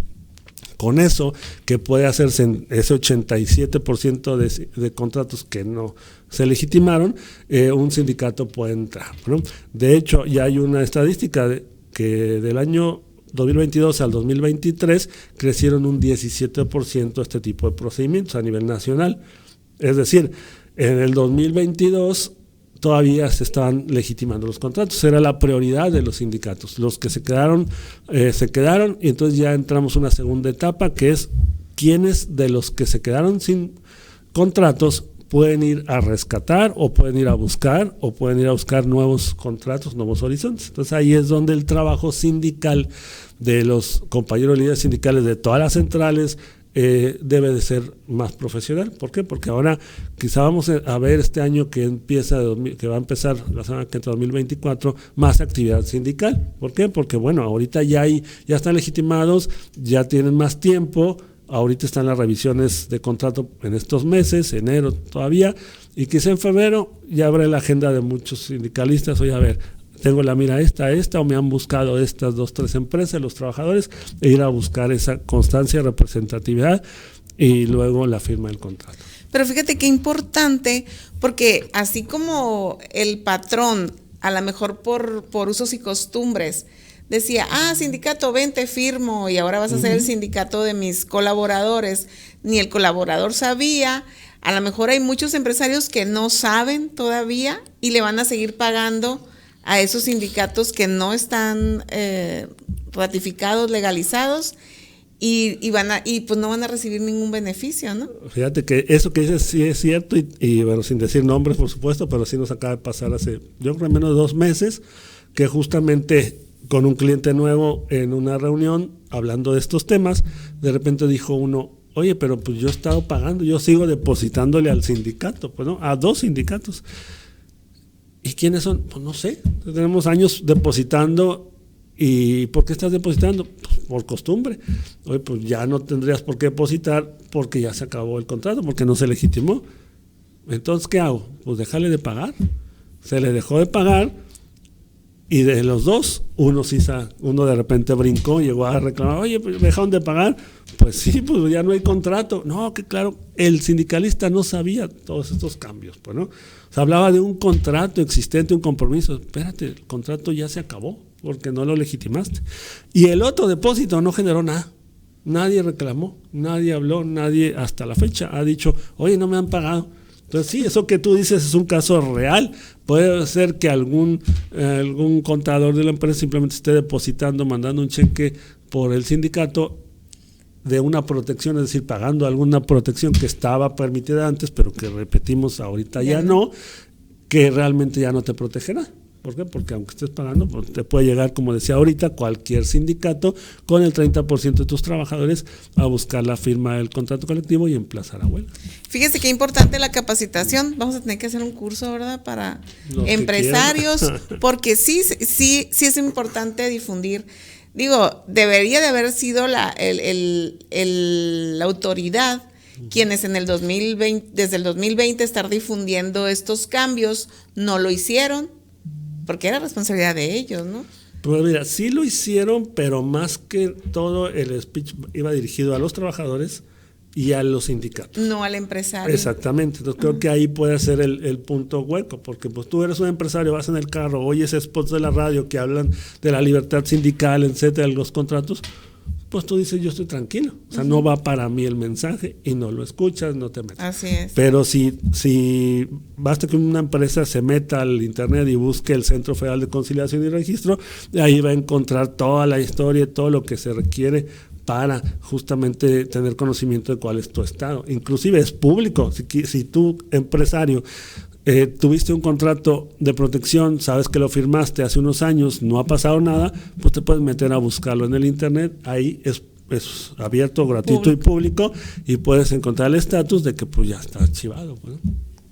Con eso, que puede hacerse en ese 87% de contratos que no se legitimaron, un sindicato puede entrar, ¿no? De hecho, ya hay una estadística que del año 2022 al 2023 crecieron un 17% este tipo de procedimientos a nivel nacional. Es decir, en el 2022 todavía se estaban legitimando los contratos, era la prioridad de los sindicatos. Los que se quedaron, y entonces ya entramos a una segunda etapa, que es quiénes de los que se quedaron sin contratos pueden ir a rescatar o pueden ir a buscar nuevos contratos, nuevos horizontes. Entonces ahí es donde el trabajo sindical de los compañeros líderes sindicales de todas las centrales debe de ser más profesional. ¿Por qué? Porque ahora quizá vamos a ver este año que va a empezar la semana que entra 2024, más actividad sindical. ¿Por qué? Porque bueno, ahorita ya están legitimados, ya tienen más tiempo. Ahorita están las revisiones de contrato en estos meses, enero todavía, y quizá en febrero ya habrá la agenda de muchos sindicalistas. Oye, a ver, tengo la mira esta, o me han buscado estas 2, 3 empresas, los trabajadores, e ir a buscar esa constancia de representatividad y luego la firma del contrato. Pero fíjate qué importante, porque así como el patrón, a lo mejor por usos y costumbres, decía, sindicato, ven, te firmo, y ahora vas a ser el sindicato de mis colaboradores. Ni el colaborador sabía. A lo mejor hay muchos empresarios que no saben todavía y le van a seguir pagando a esos sindicatos que no están ratificados, legalizados, y pues no van a recibir ningún beneficio, ¿no? Fíjate que eso que dices sí es cierto, y bueno, sin decir nombres, por supuesto, pero sí nos acaba de pasar hace, yo creo, menos de 2 meses, que justamente con un cliente nuevo en una reunión, hablando de estos temas, de repente dijo uno, oye, pero pues yo he estado pagando, yo sigo depositándole al sindicato, pues no, a 2 sindicatos. ¿Y quiénes son? Pues no sé, tenemos años depositando. ¿Y por qué estás depositando? Pues por costumbre. Oye, pues ya no tendrías por qué depositar porque ya se acabó el contrato, porque no se legitimó. Entonces, ¿qué hago? Pues dejarle de pagar. Se le dejó de pagar, y de los 2, uno de repente brincó, llegó a reclamar, oye, pues me dejaron de pagar. Pues sí, pues ya no hay contrato. No, que claro, el sindicalista no sabía todos estos cambios, pues, ¿no? Se hablaba de un contrato existente, un compromiso. Espérate, el contrato ya se acabó porque no lo legitimaste. Y el otro depósito no generó nada. Nadie reclamó, nadie habló, nadie hasta la fecha ha dicho, oye, no me han pagado. Entonces sí, eso que tú dices es un caso real. Puede ser que algún contador de la empresa simplemente esté depositando, mandando un cheque por el sindicato de una protección, es decir, pagando alguna protección que estaba permitida antes, pero que repetimos ahorita ya no, que realmente ya no te protegerá. ¿Por qué? Porque aunque estés pagando, pues te puede llegar, como decía ahorita, cualquier sindicato con el 30% de tus trabajadores a buscar la firma del contrato colectivo y emplazar a huelga. Fíjese qué importante la capacitación. Vamos a tener que hacer un curso, ¿verdad? Para empresarios, porque sí es importante difundir. Digo, debería de haber sido la autoridad quienes en el 2020, desde el 2020 estar difundiendo estos cambios, no lo hicieron. Porque era responsabilidad de ellos, ¿no? Pues mira, sí lo hicieron, pero más que todo el speech iba dirigido a los trabajadores y a los sindicatos. No al empresario. Exactamente. Entonces creo que ahí puede ser el punto hueco, porque pues tú eres un empresario, vas en el carro, oyes spots de la radio que hablan de la libertad sindical, etcétera, de los contratos, pues tú dices, yo estoy tranquilo. O sea, no va para mí el mensaje y no lo escuchas, no te metes. Así es. Pero si basta que una empresa se meta al internet y busque el Centro Federal de Conciliación y Registro, ahí va a encontrar toda la historia y todo lo que se requiere para justamente tener conocimiento de cuál es tu estado. Inclusive es público. Si tú, empresario, tuviste un contrato de protección, sabes que lo firmaste hace unos años, no ha pasado nada, pues te puedes meter a buscarlo en el internet, ahí es abierto, gratuito y público, y puedes encontrar el estatus de que pues ya está archivado. Pues.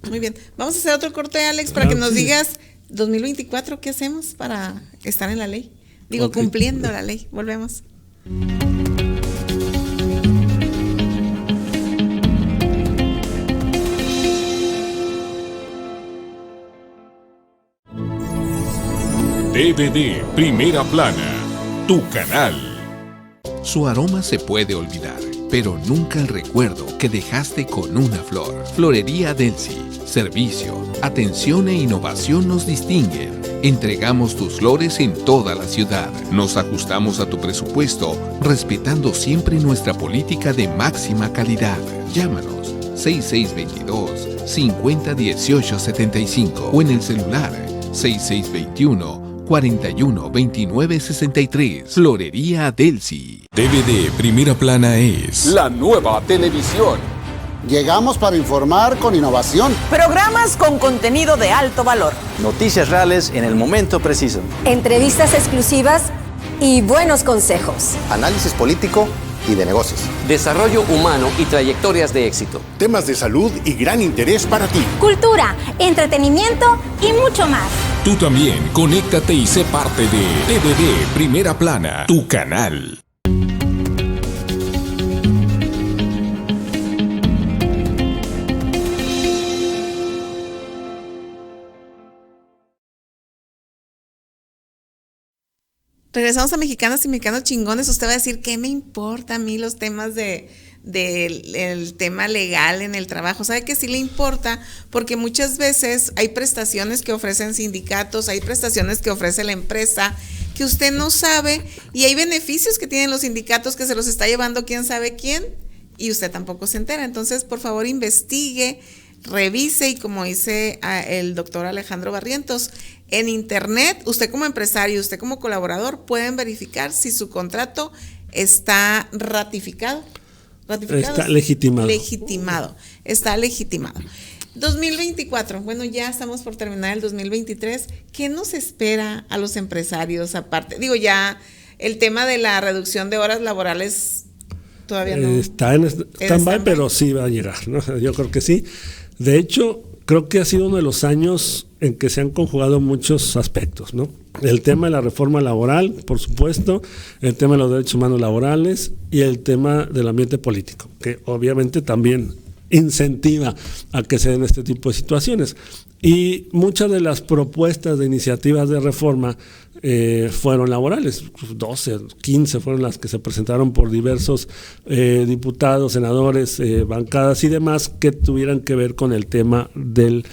Muy bien, vamos a hacer otro corte, Alex, para que nos digas 2024, ¿qué hacemos para estar en la ley? Digo, cumpliendo la ley. Volvemos. DVD Primera Plana, tu canal. Su aroma se puede olvidar, pero nunca el recuerdo que dejaste con una flor. Florería Delcy. Servicio, atención e innovación nos distinguen. Entregamos tus flores en toda la ciudad. Nos ajustamos a tu presupuesto, respetando siempre nuestra política de máxima calidad. Llámanos 6622-501875 o en el celular 6621-412963. Florería Delcy. DVD Primera Plana es la nueva televisión. Llegamos para informar con innovación. Programas con contenido de alto valor. Noticias reales en el momento preciso. Entrevistas exclusivas y buenos consejos. Análisis político y de negocios. Desarrollo humano y trayectorias de éxito. Temas de salud y gran interés para ti. Cultura, entretenimiento y mucho más. Tú también, conéctate y sé parte de DVD Primera Plana, tu canal. Regresamos a Mexicanas y Mexicanos Chingones. Usted va a decir, ¿qué me importa a mí los temas del tema legal en el trabajo? ¿Sabe que sí le importa? Porque muchas veces hay prestaciones que ofrecen sindicatos, hay prestaciones que ofrece la empresa que usted no sabe, y hay beneficios que tienen los sindicatos que se los está llevando quién sabe quién, y usted tampoco se entera. Entonces, por favor, investigue, revise, y como dice el doctor Alejandro Barrientos, en internet, usted como empresario, usted como colaborador, pueden verificar si su contrato está ratificado. Está legitimado. Está legitimado. 2024, bueno, ya estamos por terminar el 2023. ¿Qué nos espera a los empresarios aparte? Digo, ya el tema de la reducción de horas laborales todavía no. Está en stand-by, pero sí va a llegar, ¿no? Yo creo que sí. De hecho, creo que ha sido uno de los años en que se han conjugado muchos aspectos, ¿no? El tema de la reforma laboral, por supuesto, el tema de los derechos humanos laborales y el tema del ambiente político, que obviamente también incentiva a que se den este tipo de situaciones. Y muchas de las propuestas de iniciativas de reforma fueron laborales, 12, 15 fueron las que se presentaron por diversos diputados, senadores, bancadas y demás que tuvieran que ver con el tema de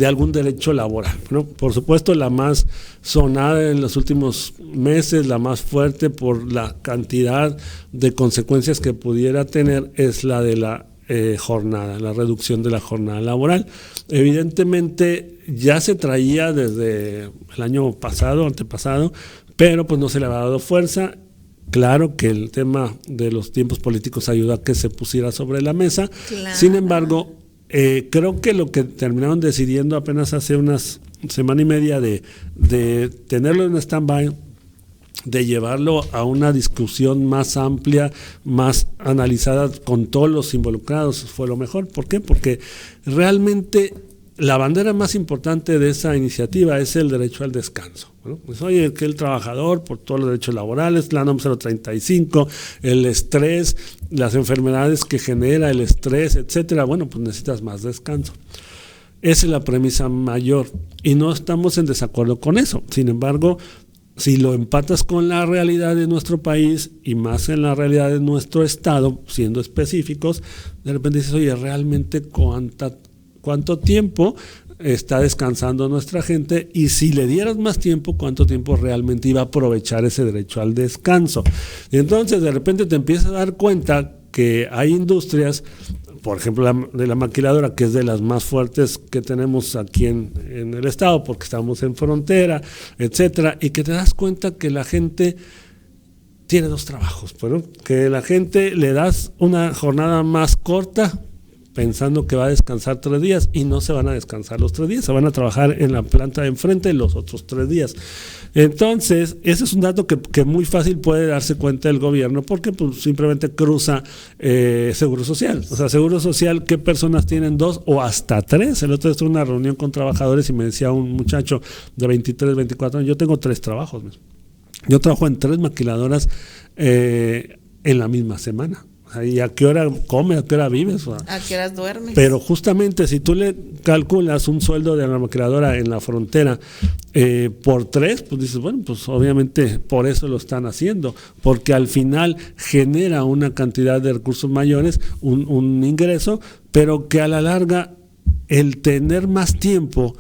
algún derecho laboral, ¿no? Por supuesto, la más sonada en los últimos meses, la más fuerte por la cantidad de consecuencias que pudiera tener, es la de la jornada, la reducción de la jornada laboral. Evidentemente ya se traía desde el año pasado, antepasado, pero pues no se le había dado fuerza. Claro que el tema de los tiempos políticos ayudó a que se pusiera sobre la mesa. Claro. Sin embargo, creo que lo que terminaron decidiendo apenas hace unas semana y media de tenerlo en stand-by, de llevarlo a una discusión más amplia, más analizada con todos los involucrados, fue lo mejor. ¿Por qué? Porque realmente la bandera más importante de esa iniciativa es el derecho al descanso. Bueno, pues oye, que el trabajador, por todos los derechos laborales, la NOM 035, el estrés, las enfermedades que genera el estrés, etcétera, bueno, pues necesitas más descanso. Esa es la premisa mayor y no estamos en desacuerdo con eso. Sin embargo, si lo empatas con la realidad de nuestro país y más en la realidad de nuestro estado, siendo específicos, de repente dices, oye, realmente cuánto tiempo está descansando nuestra gente, y si le dieras más tiempo, cuánto tiempo realmente iba a aprovechar ese derecho al descanso. Y entonces de repente te empiezas a dar cuenta que hay industrias, por ejemplo de la maquiladora, que es de las más fuertes que tenemos aquí en el estado, porque estamos en frontera, etcétera, y que te das cuenta que la gente tiene dos trabajos, bueno, que la gente le das una jornada más corta, pensando que va a descansar 3 días, y no se van a descansar los 3 días, se van a trabajar en la planta de enfrente los otros 3 días. Entonces, ese es un dato que muy fácil puede darse cuenta el gobierno, porque pues, simplemente cruza Seguro Social. O sea, Seguro Social, ¿qué personas tienen 2 o hasta 3? El otro día estuve en una reunión con trabajadores y me decía un muchacho de 23, 24 años, yo tengo 3 trabajos. Yo trabajo en 3 maquiladoras en la misma semana. ¿Y a qué hora comes? ¿A qué hora vives? ¿A qué horas duermes? Pero justamente si tú le calculas un sueldo de la maquiladora en la frontera por 3, pues dices, bueno, pues obviamente por eso lo están haciendo, porque al final genera una cantidad de recursos mayores, un ingreso, pero que a la larga el tener más tiempo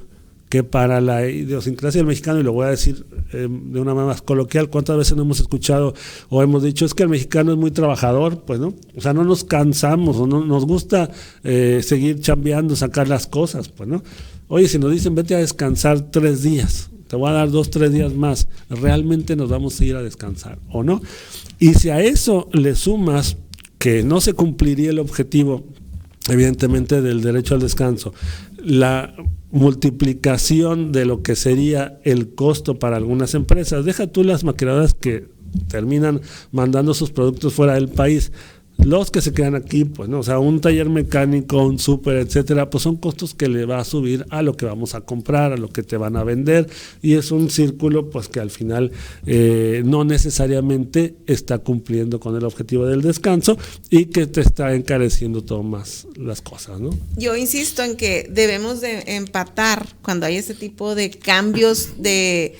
que para la idiosincrasia del mexicano, y lo voy a decir de una manera más coloquial, ¿cuántas veces no hemos escuchado o hemos dicho es que el mexicano es muy trabajador? Pues no, o sea, no nos cansamos o no nos gusta seguir chambeando, sacar las cosas, pues no. Oye, si nos dicen vete a descansar 3 días, te voy a dar 2, 3 días más, ¿realmente nos vamos a ir a descansar o no? Y si a eso le sumas que no se cumpliría el objetivo, evidentemente, del derecho al descanso, la multiplicación de lo que sería el costo para algunas empresas, deja tú las maquiladoras que terminan mandando sus productos fuera del país, los que se quedan aquí, pues no, o sea, un taller mecánico, un súper, etcétera, pues son costos que le va a subir a lo que vamos a comprar, a lo que te van a vender, y es un círculo pues que al final no necesariamente está cumpliendo con el objetivo del descanso y que te está encareciendo todo más las cosas, ¿no? Yo insisto en que debemos de empatar cuando hay ese tipo de cambios de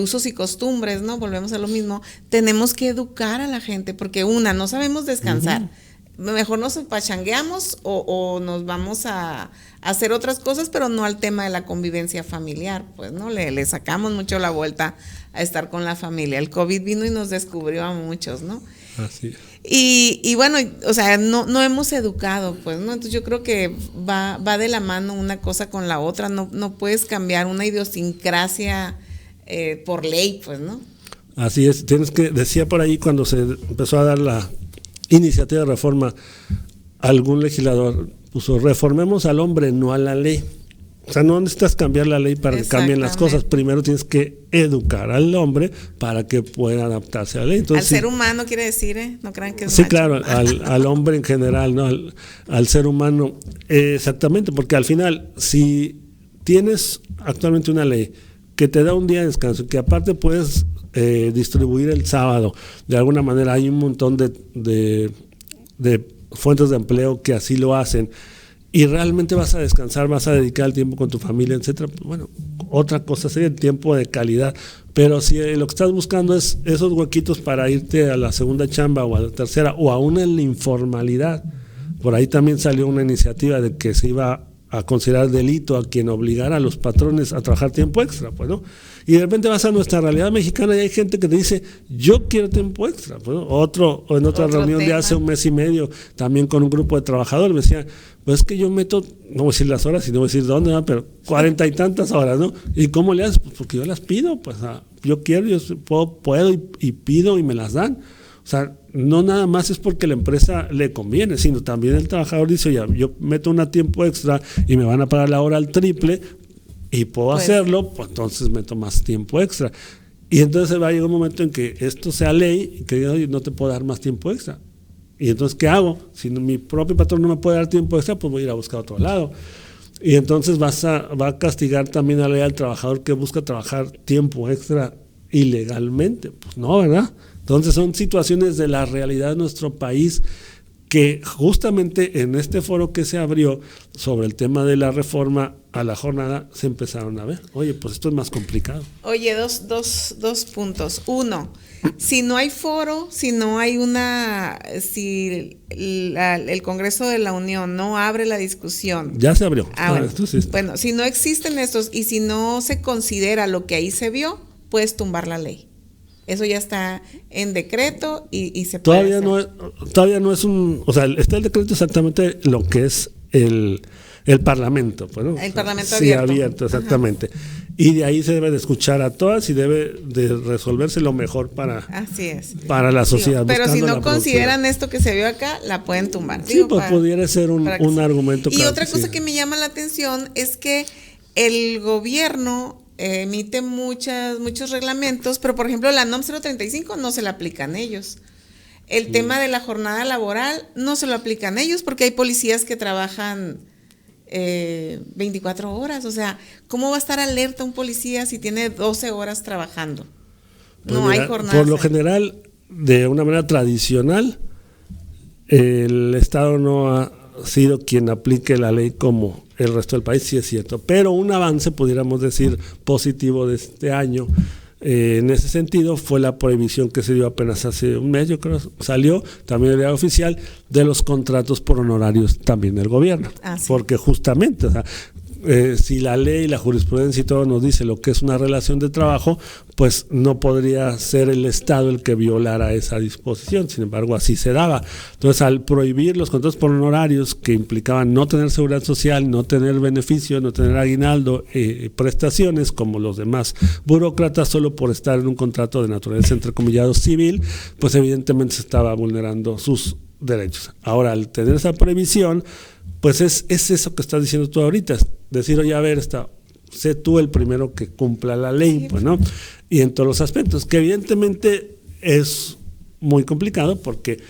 usos y costumbres, ¿no? Volvemos a lo mismo. Tenemos que educar a la gente, porque no sabemos descansar. Mejor nos pachangueamos o nos vamos a hacer otras cosas, pero no al tema de la convivencia familiar, pues, ¿no? Le sacamos mucho la vuelta a estar con la familia. El COVID vino y nos descubrió a muchos, ¿no? Así es. Y bueno, o sea, no hemos educado, pues, ¿no? Entonces yo creo que va de la mano una cosa con la otra. No puedes cambiar una idiosincrasia por ley, pues, ¿no? Así es, decía por ahí cuando se empezó a dar la iniciativa de reforma, algún legislador puso, reformemos al hombre, no a la ley. O sea, no necesitas cambiar la ley para que cambien las cosas, primero tienes que educar al hombre para que pueda adaptarse a la ley. Entonces, al ser humano quiere decir, no crean que es sí, macho. claro, al hombre en general, ¿no? Al ser humano, exactamente, porque al final, si tienes actualmente una ley que te da un día de descanso, que aparte puedes distribuir el sábado, de alguna manera hay un montón de fuentes de empleo que así lo hacen, y realmente vas a descansar, vas a dedicar el tiempo con tu familia, etcétera. Bueno, otra cosa sería el tiempo de calidad, pero si lo que estás buscando es esos huequitos para irte a la segunda chamba o a la tercera, o aún en la informalidad, por ahí también salió una iniciativa de que se iba a considerar delito a quien obligara a los patrones a trabajar tiempo extra, pues, ¿no? Y de repente vas a nuestra realidad mexicana y hay gente que te dice, yo quiero tiempo extra, pues, ¿no? En otra reunión de hace un mes y medio, también con un grupo de trabajadores, me decían, pues es que yo meto, no voy a decir las horas y no voy a decir dónde, ¿no? Pero 40 y tantas horas, ¿no? ¿Y cómo le haces? Pues porque yo las pido, pues, yo quiero, yo puedo y pido y me las dan. O sea, no nada más es porque la empresa le conviene, sino también el trabajador dice, oye, yo meto un tiempo extra y me van a pagar la hora al triple y puedo hacerlo, pues entonces meto más tiempo extra. Y entonces va a llegar un momento en que esto sea ley y que diga, oye, no te puedo dar más tiempo extra. Y entonces, ¿qué hago? Si mi propio patrón no me puede dar tiempo extra, pues voy a ir a buscar a otro lado. Y entonces va a castigar también a la ley al trabajador que busca trabajar tiempo extra ilegalmente. Pues no, ¿verdad? Entonces son situaciones de la realidad de nuestro país que justamente en este foro que se abrió sobre el tema de la reforma a la jornada se empezaron a ver. Oye, pues esto es más complicado. Oye, dos puntos. Uno, si no hay foro, si no hay si el Congreso de la Unión no abre la discusión. Ya se abrió. Bueno, si no existen estos y si no se considera lo que ahí se vio, puedes tumbar la ley. Eso ya está en decreto y se puede todavía no es o sea, está el decreto exactamente lo que es el Parlamento, bueno, el Parlamento abierto, exactamente. Ajá. Y de ahí se debe de escuchar a todas y debe de resolverse lo mejor para la sociedad. Pero si no consideran esto que se vio acá, la pueden tumbar. Sí, pues pudiera ser un argumento. Y otra cosa que me llama la atención es que el gobierno emite muchos reglamentos, pero por ejemplo la NOM 035 no se la aplican ellos. El tema de la jornada laboral no se lo aplican ellos porque hay policías que trabajan 24 horas. O sea, ¿cómo va a estar alerta un policía si tiene 12 horas trabajando? Pues no hay jornada. Por lo general, de una manera tradicional, el Estado no ha sido quien aplique la ley como el resto del país, sí es cierto, pero un avance, pudiéramos decir, positivo de este año, en ese sentido, fue la prohibición que se dio apenas hace un mes, yo creo, salió también el diario oficial, de los contratos por honorarios también del gobierno, porque justamente, o sea, si la ley, la jurisprudencia y todo nos dice lo que es una relación de trabajo, pues no podría ser el Estado el que violara esa disposición. Sin embargo, así se daba. Entonces, al prohibir los contratos por honorarios que implicaban no tener seguridad social, no tener beneficio, no tener aguinaldo, prestaciones como los demás burócratas, solo por estar en un contrato de naturaleza entrecomillado civil, pues evidentemente se estaba vulnerando sus derechos. Ahora, al tener esa prohibición, pues es eso que estás diciendo tú ahorita, decir, oye, a ver, sé tú el primero que cumpla la ley, pues, ¿no? Y en todos los aspectos, que evidentemente es muy complicado porque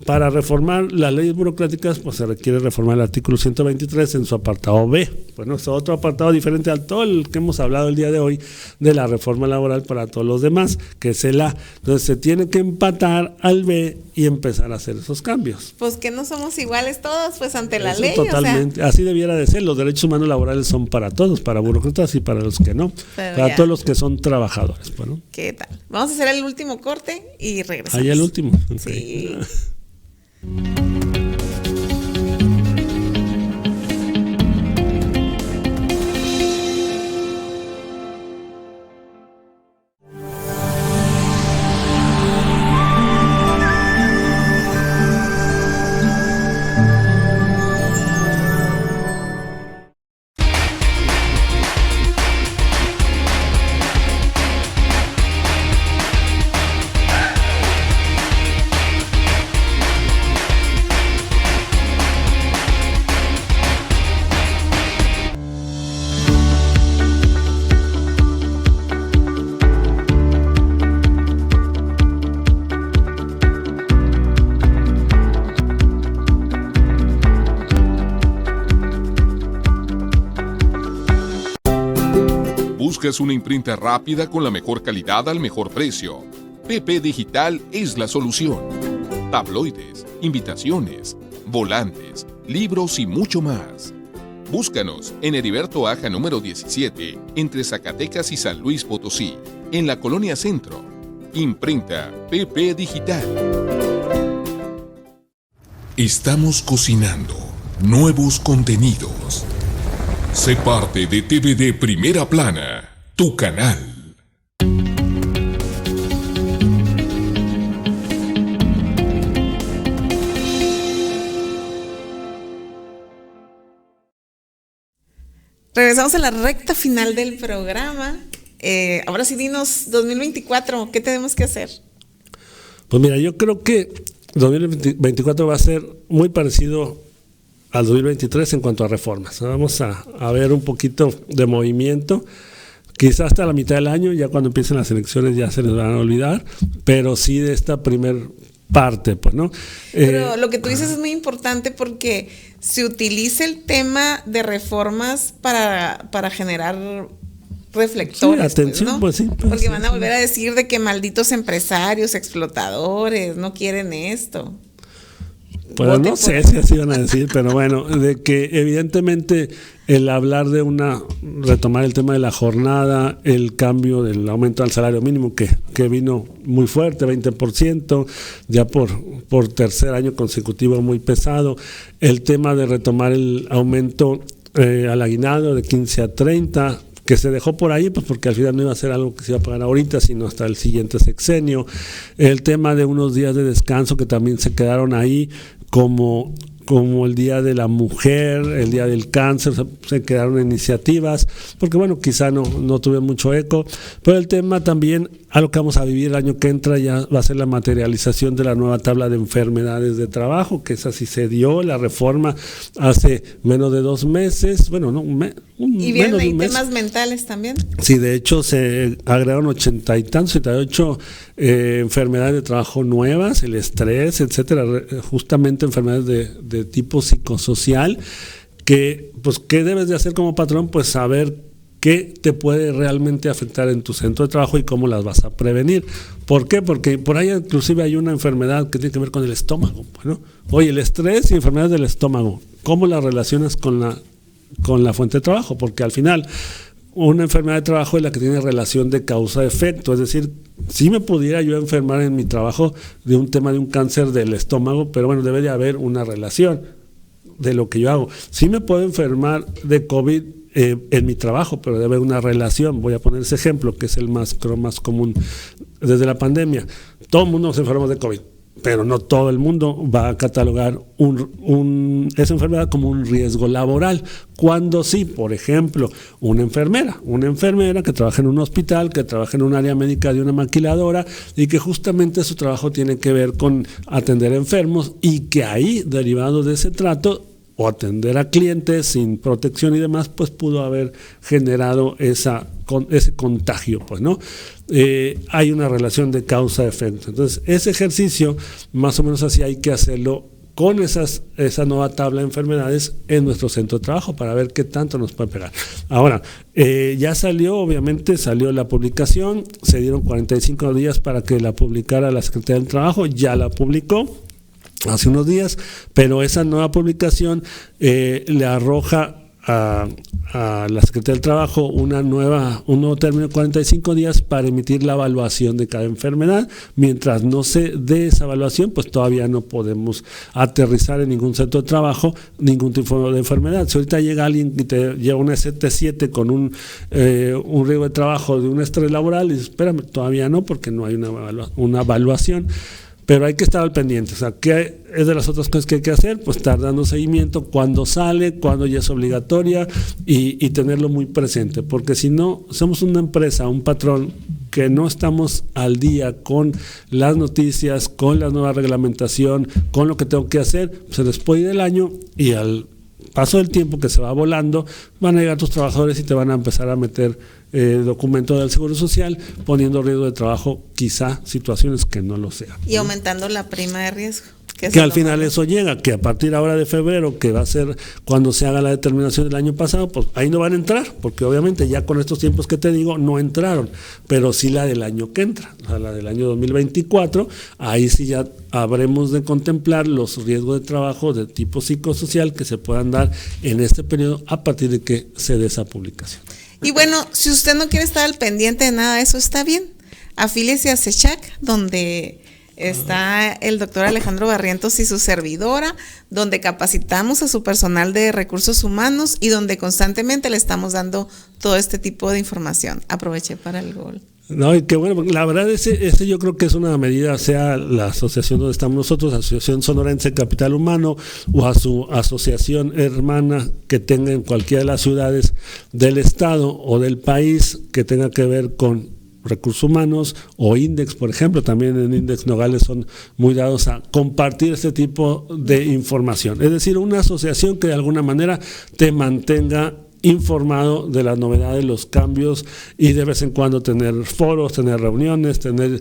para reformar las leyes burocráticas, pues se requiere reformar el artículo 123 en su apartado B. Bueno, es otro apartado diferente al todo el que hemos hablado el día de hoy de la reforma laboral para todos los demás, que es el A. Entonces se tiene que empatar al B y empezar a hacer esos cambios. Pues que no somos iguales todos, pues ante la ley. Totalmente, así debiera de ser. Los derechos humanos laborales son para todos, para burócratas y para los que no, para todos los que son trabajadores. Bueno. ¿Qué tal? Vamos a hacer el último corte y regresamos. Ahí el último. Sí. Okay. ¿Buscas una imprenta rápida con la mejor calidad al mejor precio? PP Digital es la solución. Tabloides, invitaciones, volantes, libros y mucho más. Búscanos en Heriberto Aja número 17, entre Zacatecas y San Luis Potosí, en la Colonia Centro. Imprenta PP Digital. Estamos cocinando nuevos contenidos. Sé parte de TVD Primera Plana, tu canal. Regresamos a la recta final del programa ahora sí dinos, 2024, ¿qué tenemos que hacer? Pues mira, yo creo que 2024 va a ser muy parecido al 2023 en cuanto a reformas. Vamos a ver un poquito de movimiento, quizás hasta la mitad del año, ya cuando empiecen las elecciones ya se les van a olvidar, pero sí de esta primer parte, pues, ¿no? Pero lo que tú dices es muy importante porque se utiliza el tema de reformas para generar reflectores, sí, atención, pues, ¿no? pues sí, porque sí, van a volver a decir de que malditos empresarios, explotadores, no quieren esto. Pues no sé si así van a decir, pero bueno, de que evidentemente el hablar de retomar el tema de la jornada, el cambio del aumento al salario mínimo que vino muy fuerte, 20%, ya por tercer año consecutivo muy pesado, el tema de retomar el aumento al aguinaldo de 15 a 30, que se dejó por ahí, pues porque al final no iba a ser algo que se iba a pagar ahorita, sino hasta el siguiente sexenio, el tema de unos días de descanso que también se quedaron ahí, como el Día de la Mujer, el Día del Cáncer, se quedaron iniciativas, porque bueno, quizá no tuve mucho eco, pero el tema también, algo que vamos a vivir el año que entra ya va a ser la materialización de la nueva tabla de enfermedades de trabajo, que esa sí se dio, la reforma hace menos de 2 meses, bueno, no, y vienen ahí temas mentales también. Sí, de hecho se agregaron 88 enfermedades de trabajo nuevas, el estrés, etcétera, justamente enfermedades de tipo psicosocial, que pues ¿qué debes de hacer como patrón? Pues saber qué te puede realmente afectar en tu centro de trabajo y cómo las vas a prevenir. ¿Por qué? Porque por ahí inclusive hay una enfermedad que tiene que ver con el estómago. Bueno, oye, el estrés y enfermedades del estómago, ¿cómo las relacionas con la fuente de trabajo? Porque al final una enfermedad de trabajo es la que tiene relación de causa-efecto, es decir, sí me pudiera yo enfermar en mi trabajo de un tema de un cáncer del estómago, pero bueno, debe de haber una relación de lo que yo hago. Sí me puedo enfermar de COVID en mi trabajo, pero debe haber una relación. Voy a poner ese ejemplo, que es el más común desde la pandemia. Todo el mundo nos enfermamos de COVID, pero no todo el mundo va a catalogar esa enfermedad como un riesgo laboral. Cuando sí, por ejemplo, una enfermera que trabaja en un hospital, que trabaja en un área médica de una maquiladora y que justamente su trabajo tiene que ver con atender enfermos y que ahí, derivado de ese trato, o atender a clientes sin protección y demás, pues pudo haber generado ese contagio, pues, ¿no? Hay una relación de causa-efecto. Entonces, ese ejercicio, más o menos así hay que hacerlo con esa nueva tabla de enfermedades en nuestro centro de trabajo para ver qué tanto nos puede pegar. Ahora, ya obviamente salió la publicación, se dieron 45 días para que la publicara la Secretaría del Trabajo, ya la publicó hace unos días, pero esa nueva publicación le arroja a la Secretaría del Trabajo un nuevo término de 45 días para emitir la evaluación de cada enfermedad. Mientras no se dé esa evaluación, pues todavía no podemos aterrizar en ningún centro de trabajo ningún tipo de enfermedad. Si ahorita llega alguien y te lleva una ST7 con un riesgo de trabajo de un estrés laboral, y dices, espérame, todavía no, porque no hay una evaluación. Pero hay que estar al pendiente. O sea, ¿qué es de las otras cosas que hay que hacer? Pues estar dando seguimiento cuando sale, cuando ya es obligatoria y tenerlo muy presente. Porque si no, somos una empresa, un patrón que no estamos al día con las noticias, con la nueva reglamentación, con lo que tengo que hacer, pues se les puede ir el año y al paso del tiempo que se va volando, van a llegar tus trabajadores y te van a empezar a meter documento del Seguro Social, poniendo riesgo de trabajo, quizá situaciones que no lo sean. Y aumentando la prima de riesgo. Que al final eso llega, que a partir ahora de febrero, que va a ser cuando se haga la determinación del año pasado, pues ahí no van a entrar, porque obviamente ya con estos tiempos que te digo, no entraron, pero sí la del año que entra, o sea, la del año 2024, ahí sí ya habremos de contemplar los riesgos de trabajo de tipo psicosocial que se puedan dar en este periodo a partir de que se dé esa publicación. Y bueno, si usted no quiere estar al pendiente de nada de eso, está bien, afíliese a CECHAC, donde está el doctor Alejandro Barrientos y su servidora, donde capacitamos a su personal de recursos humanos y donde constantemente le estamos dando todo este tipo de información. Aproveché para el gol. No, y qué bueno, porque la verdad ese yo creo que es una medida, sea la asociación donde estamos nosotros, Asociación Sonorense Capital Humano, o a su asociación hermana que tenga en cualquiera de las ciudades del estado o del país que tenga que ver con recursos humanos, o Index, por ejemplo, también en Index Nogales son muy dados a compartir este tipo de información. Es decir, una asociación que de alguna manera te mantenga informado de las novedades, los cambios, y de vez en cuando tener foros, tener reuniones, tener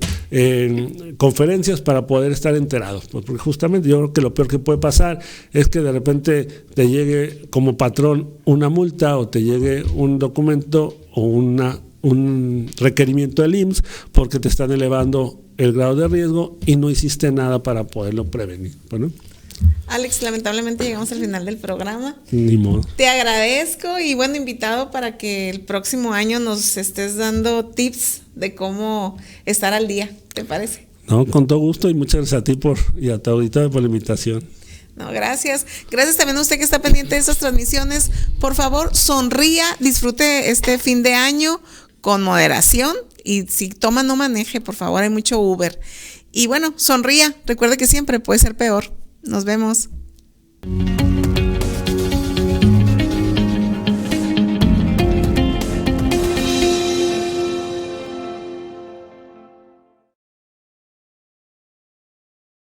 conferencias para poder estar enterados. Porque justamente yo creo que lo peor que puede pasar es que de repente te llegue como patrón una multa o te llegue un documento o un requerimiento del IMSS porque te están elevando el grado de riesgo y no hiciste nada para poderlo prevenir. Bueno, Alex, lamentablemente llegamos al final del programa. Ni modo. Te agradezco y bueno, invitado para que el próximo año nos estés dando tips de cómo estar al día, ¿te parece? No, con todo gusto, y muchas gracias a ti y a tu auditorio por la invitación. No, gracias. Gracias también a usted que está pendiente de estas transmisiones. Por favor, sonría, disfrute este fin de año con moderación, y si toma no maneje, por favor, hay mucho Uber. Y bueno, sonría, recuerde que siempre puede ser peor. Nos vemos.